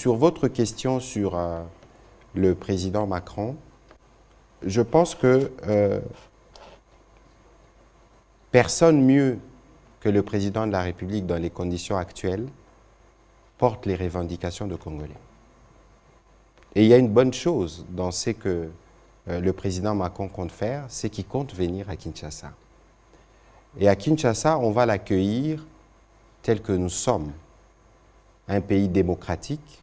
sur votre question sur le président Macron, je pense que personne mieux que le président de la République dans les conditions actuelles porte les revendications de Congolais. Et il y a une bonne chose dans ce que le président Macron compte faire, c'est qu'il compte venir à Kinshasa. Et à Kinshasa, on va l'accueillir tel que nous sommes, un pays démocratique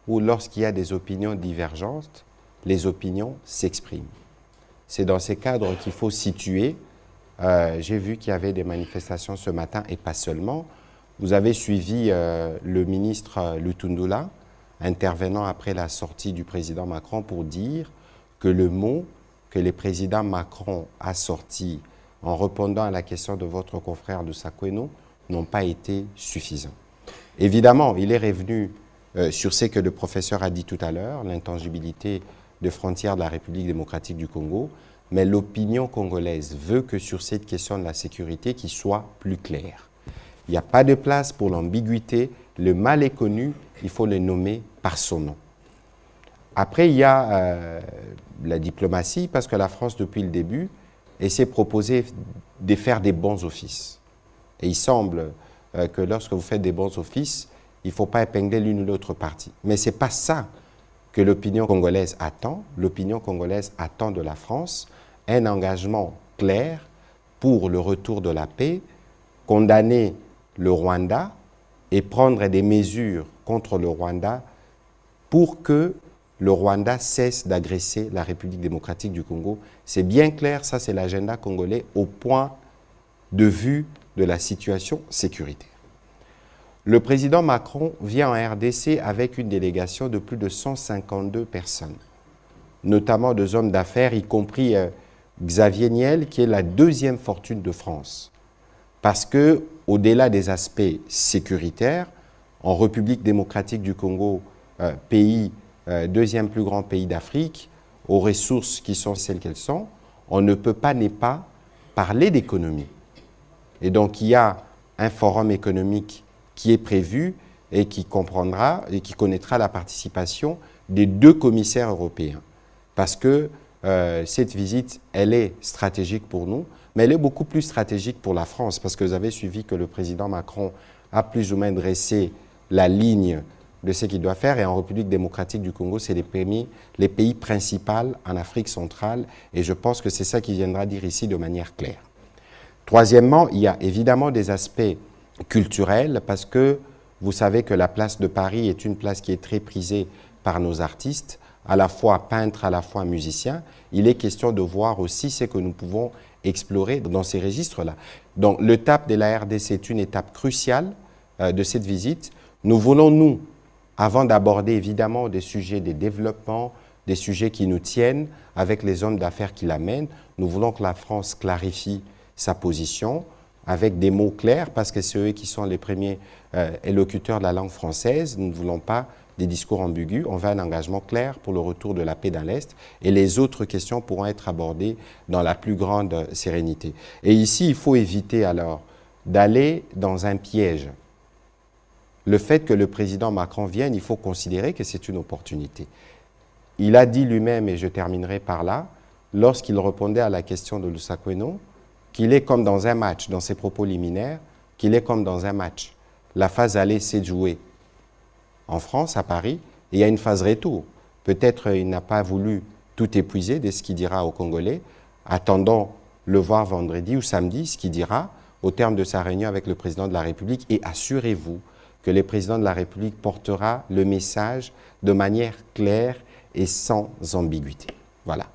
où lorsqu'il y a des opinions divergentes, les opinions s'expriment. C'est dans ces cadres qu'il faut situer. J'ai vu qu'il y avait des manifestations ce matin et pas seulement. Vous avez suivi le ministre Lutundula, intervenant après la sortie du président Macron pour dire que le mot que le président Macron a sorti en répondant à la question de votre confrère de Sakweno n'ont pas été suffisants. Évidemment, il est revenu sur ce que le professeur a dit tout à l'heure, l'intangibilité des frontières de la République démocratique du Congo, mais l'opinion congolaise veut que sur cette question de la sécurité, qu'il soit plus clair. Il n'y a pas de place pour l'ambiguïté, le mal est connu, il faut le nommer par son nom. Après, il y a la diplomatie, parce que la France, depuis le début, essaie de proposer de faire des bons offices. Et il semble que lorsque vous faites des bons offices, il ne faut pas épingler l'une ou l'autre partie. Mais ce n'est pas ça que l'opinion congolaise attend. L'opinion congolaise attend de la France un engagement clair pour le retour de la paix, condamner le Rwanda et prendre des mesures contre le Rwanda pour que le Rwanda cesse d'agresser la République démocratique du Congo. C'est bien clair, ça c'est l'agenda congolais au point de vue de la situation sécuritaire. Le président Macron vient en RDC avec une délégation de plus de 152 personnes, notamment deux hommes d'affaires, y compris Xavier Niel, qui est la deuxième fortune de France. Parce que, au-delà des aspects sécuritaires, en République démocratique du Congo, deuxième plus grand pays d'Afrique, aux ressources qui sont celles qu'elles sont, on ne peut pas ne pas parler d'économie. Et donc, il y a un forum économique qui est prévu et qui comprendra et qui connaîtra la participation des deux commissaires européens. Parce que cette visite, elle est stratégique pour nous, mais elle est beaucoup plus stratégique pour la France, parce que vous avez suivi que le président Macron a plus ou moins dressé la ligne de ce qu'il doit faire, et en République démocratique du Congo, c'est les pays principaux en Afrique centrale, et je pense que c'est ça qu'il viendra dire ici de manière claire. Troisièmement, il y a évidemment des aspects culturels, parce que vous savez que la place de Paris est une place qui est très prisée par nos artistes, à la fois peintres, à la fois musiciens. Il est question de voir aussi ce que nous pouvons explorer dans ces registres-là. Donc l'étape de la RDC est une étape cruciale de cette visite. Nous voulons, nous, avant d'aborder évidemment des sujets de développement, des sujets qui nous tiennent avec les hommes d'affaires qui l'amènent, nous voulons que la France clarifie sa position avec des mots clairs, parce que c'est eux qui sont les premiers élocuteurs de la langue française. Nous ne voulons pas des discours ambigus, on veut un engagement clair pour le retour de la paix dans l'Est, et les autres questions pourront être abordées dans la plus grande sérénité. Et ici, il faut éviter alors d'aller dans un piège. Le fait que le président Macron vienne, il faut considérer que c'est une opportunité. Il a dit lui-même, et je terminerai par là, lorsqu'il répondait à la question de Lusakweno, qu'il est comme dans un match, dans ses propos liminaires, qu'il est comme dans un match. La phase aller s'est jouée en France, à Paris, et il y a une phase retour. Peut-être il n'a pas voulu tout épuiser de ce qu'il dira aux Congolais. Attendons le voir vendredi ou samedi, ce qu'il dira au terme de sa réunion avec le président de la République. Et assurez-vous que le président de la République portera le message de manière claire et sans ambiguïté. Voilà.